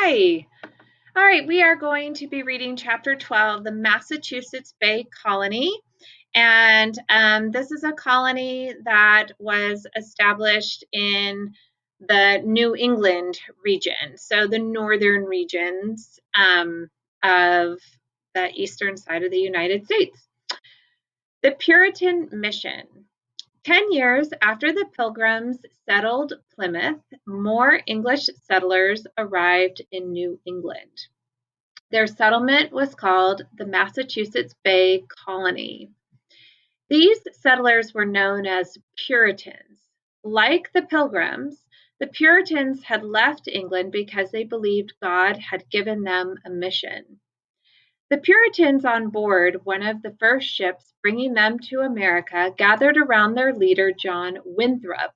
Hi. All right, we are going to be reading Chapter 12, the Massachusetts Bay Colony. And this is a colony that was established in the New England region, so the northern regions of the eastern side of the United States. The Puritan Mission. 10 years after the Pilgrims settled Plymouth, more English settlers arrived in New England. Their settlement was called the Massachusetts Bay Colony. These settlers were known as Puritans. Like the Pilgrims, the Puritans had left England because they believed God had given them a mission. The Puritans on board one of the first ships bringing them to America gathered around their leader, John Winthrop.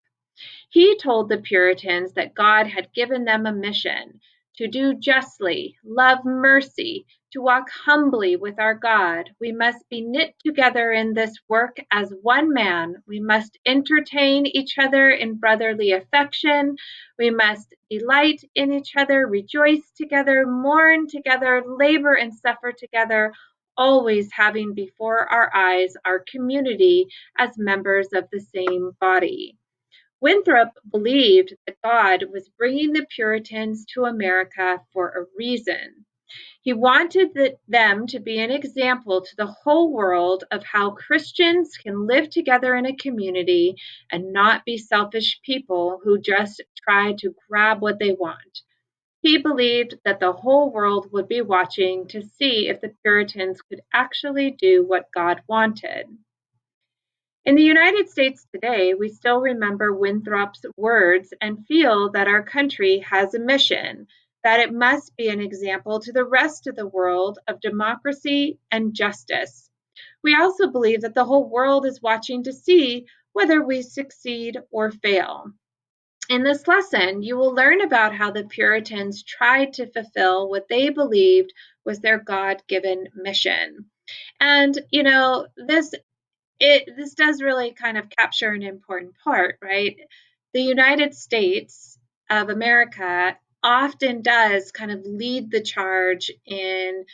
He told the Puritans that God had given them a mission to do justly, love mercy, to walk humbly with our God. We must be knit together in this work as one man. We must entertain each other in brotherly affection. We must delight in each other, rejoice together, mourn together, labor and suffer together, always having before our eyes our community as members of the same body. Winthrop believed that God was bringing the Puritans to America for a reason. He wanted them to be an example to the whole world of how Christians can live together in a community and not be selfish people who just try to grab what they want. He believed that the whole world would be watching to see if the Puritans could actually do what God wanted. In the United States today, we still remember Winthrop's words and feel that our country has a mission, that it must be an example to the rest of the world of democracy and justice. We also believe that the whole world is watching to see whether we succeed or fail. In this lesson, you will learn about how the Puritans tried to fulfill what they believed was their God given mission. And, this does really kind of capture an important part, right? The United States of America often does kind of lead the charge in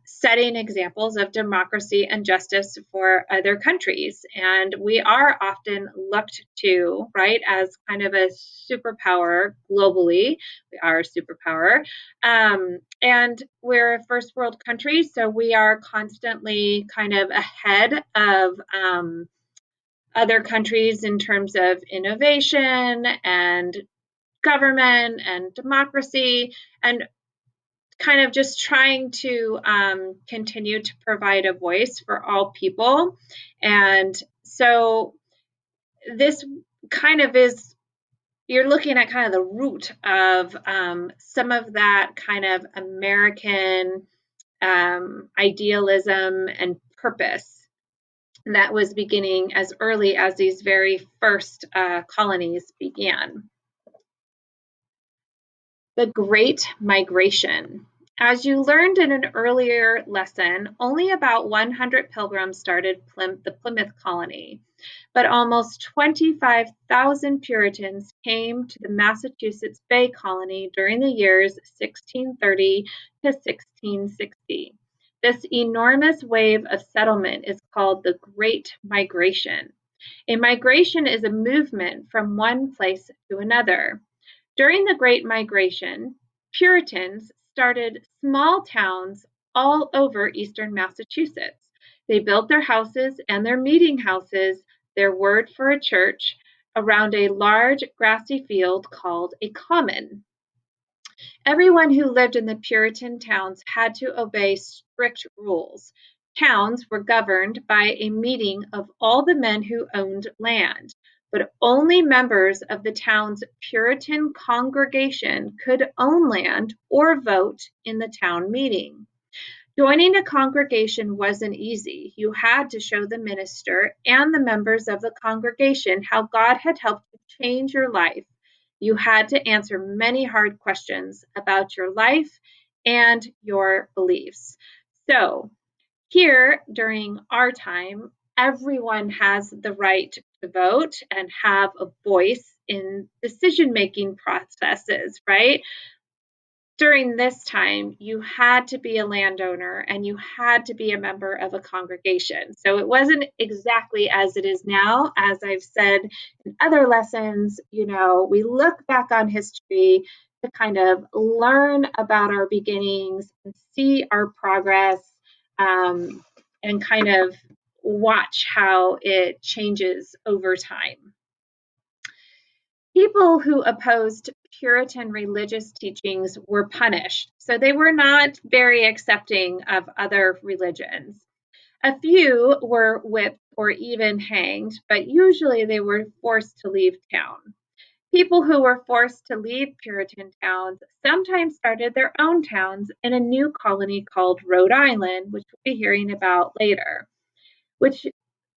setting examples of democracy and justice for other countries. And we are often looked to, right, as kind of a superpower globally. We are a superpower. And we're a first world country, so we are constantly kind of ahead of other countries in terms of innovation and government and democracy, and kind of just trying to continue to provide a voice for all people. And so this kind of is, you're looking at kind of the root of some of that kind of American idealism and purpose that was beginning as early as these very first colonies began. The Great Migration. As you learned in an earlier lesson, only about 100 pilgrims started the Plymouth colony, but almost 25,000 Puritans came to the Massachusetts Bay Colony during the years 1630 to 1660. This enormous wave of settlement is called the Great Migration. A migration is a movement from one place to another. During the Great Migration, Puritans started small towns all over eastern Massachusetts. They built their houses and their meeting houses, their word for a church, around a large grassy field called a common. Everyone who lived in the Puritan towns had to obey strict rules. Towns were governed by a meeting of all the men who owned land, but only members of the town's Puritan congregation could own land or vote in the town meeting. Joining a congregation wasn't easy. You had to show the minister and the members of the congregation how God had helped you change your life. You had to answer many hard questions about your life and your beliefs. So, here during our time, everyone has the right to vote and have a voice in decision making processes, right? during this time, you had to be a landowner and you had to be a member of a congregation. So it wasn't exactly as it is now. As I've said in other lessons, we look back on history to kind of learn about our beginnings and see our progress, and kind of watch how it changes over time. People who opposed Puritan religious teachings were punished, so they were not very accepting of other religions. A few were whipped or even hanged, but usually they were forced to leave town. People who were forced to leave Puritan towns sometimes started their own towns in a new colony called Rhode Island, which we'll be hearing about later, which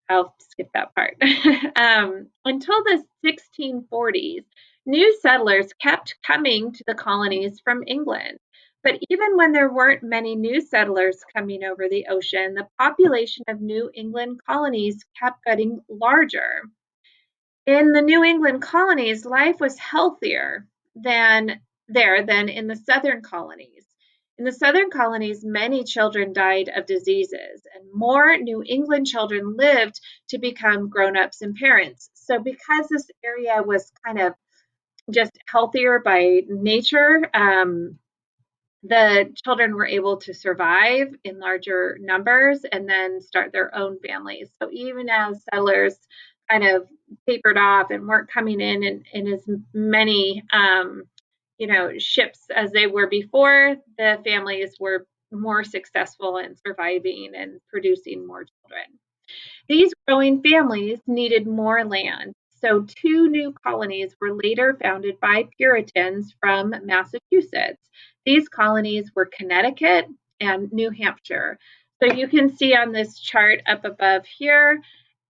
I'll skip that part. Until the 1640s, new settlers kept coming to the colonies from England. But even when there weren't many new settlers coming over the ocean, the population of New England colonies kept getting larger. In the New England colonies, life was healthier than in the southern colonies. In the southern colonies, many children died of diseases, and more New England children lived to become grown-ups and parents. So because this area was kind of just healthier by nature, the children were able to survive in larger numbers and then start their own families. So even as settlers kind of tapered off and weren't coming in as many ships as they were before, the families were more successful in surviving and producing more children. These growing families needed more land, so two new colonies were later founded by Puritans from Massachusetts. These colonies were Connecticut and New Hampshire. So you can see on this chart up above here,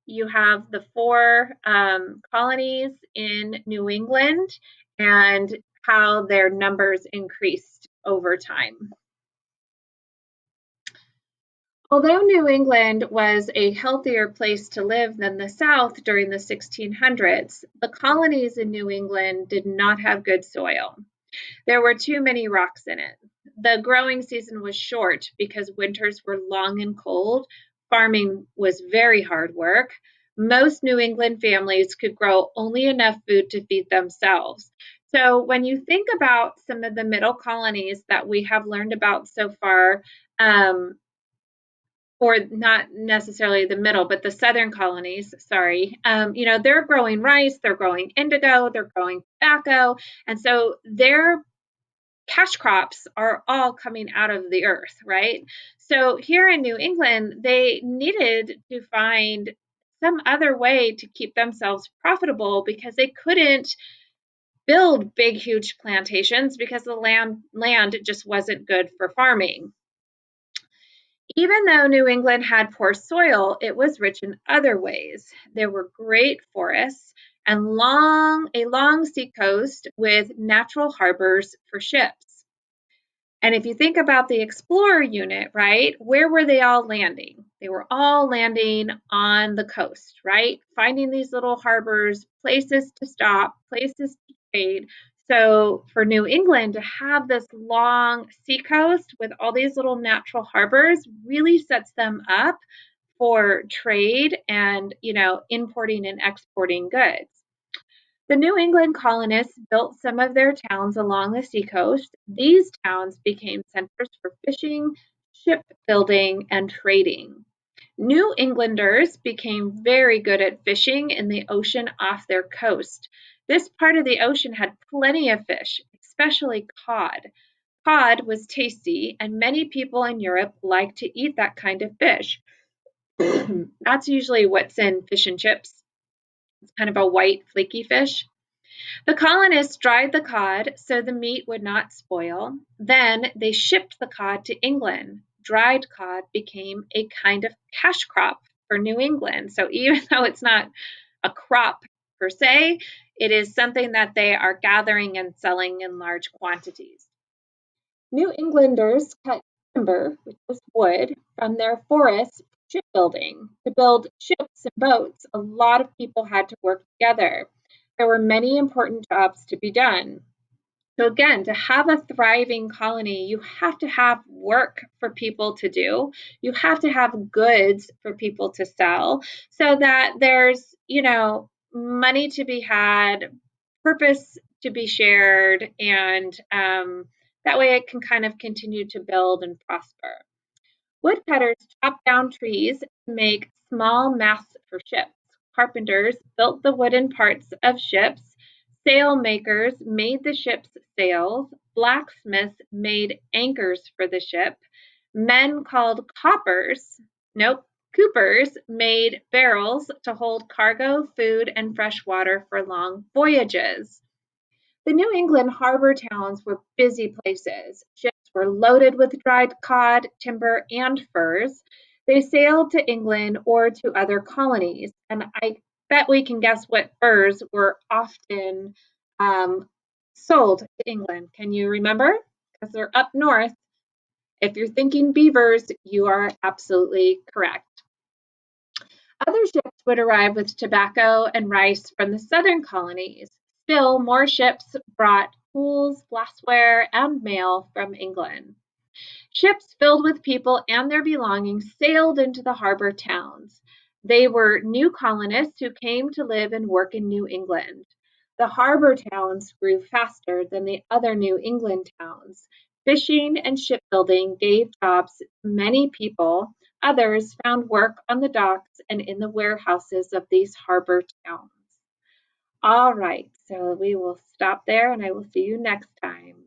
you have the four colonies in New England and how their numbers increased over time. Although New England was a healthier place to live than the South during the 1600s, the colonies in New England did not have good soil. There were too many rocks in it. The growing season was short because winters were long and cold. Farming was very hard work. Most New England families could grow only enough food to feed themselves. So, when you think about some of the middle colonies that we have learned about so far, or not necessarily the middle, but the southern colonies, sorry, they're growing rice, they're growing indigo, they're growing tobacco. And so their cash crops are all coming out of the earth, right? So here in New England, they needed to find some other way to keep themselves profitable because they couldn't build big, huge plantations because the land just wasn't good for farming. Even though New England had poor soil, it was rich in other ways. There were great forests and a long seacoast with natural harbors for ships. And if you think about the Explorer unit, right, where were they all landing? They were all landing on the coast, right? Finding these little harbors, places to stop, places to trade. So for New England to have this long seacoast with all these little natural harbors really sets them up for trade and, importing and exporting goods. The New England colonists built some of their towns along the seacoast. These towns became centers for fishing, shipbuilding, and trading. New Englanders became very good at fishing in the ocean off their coast. This part of the ocean had plenty of fish, especially cod. Cod was tasty, and many people in Europe liked to eat that kind of fish. That's usually what's in fish and chips. It's kind of a white, flaky fish. The colonists dried the cod so the meat would not spoil. Then they shipped the cod to England. Dried cod became a kind of cash crop for New England. So even though it's not a crop per se, it is something that they are gathering and selling in large quantities. New Englanders cut timber, which was wood, from their forests for shipbuilding. To build ships and boats, a lot of people had to work together. There were many important jobs to be done. So again, to have a thriving colony, you have to have work for people to do. You have to have goods for people to sell so that there's, money to be had, purpose to be shared, and that way it can kind of continue to build and prosper. Woodcutters chopped down trees to make small masts for ships. Carpenters built the wooden parts of ships. Sailmakers made the ship's sails. Blacksmiths made anchors for the ship. Men called coopers made barrels to hold cargo, food, and fresh water for long voyages. The New England harbor towns were busy places. Ships were loaded with dried cod, timber, and furs. They sailed to England or to other colonies. And I bet we can guess what furs were often um, sold to England. Can you remember? Because they're up north. If you're thinking beavers, you are absolutely correct. Other ships would arrive with tobacco and rice from the southern colonies. Still, more ships brought tools, glassware, and mail from England. Ships filled with people and their belongings sailed into the harbor towns. They were new colonists who came to live and work in New England. The harbor towns grew faster than the other New England towns. Fishing and shipbuilding gave jobs to many people. Others found work on the docks and in the warehouses of these harbor towns. All right, so we will stop there and I will see you next time.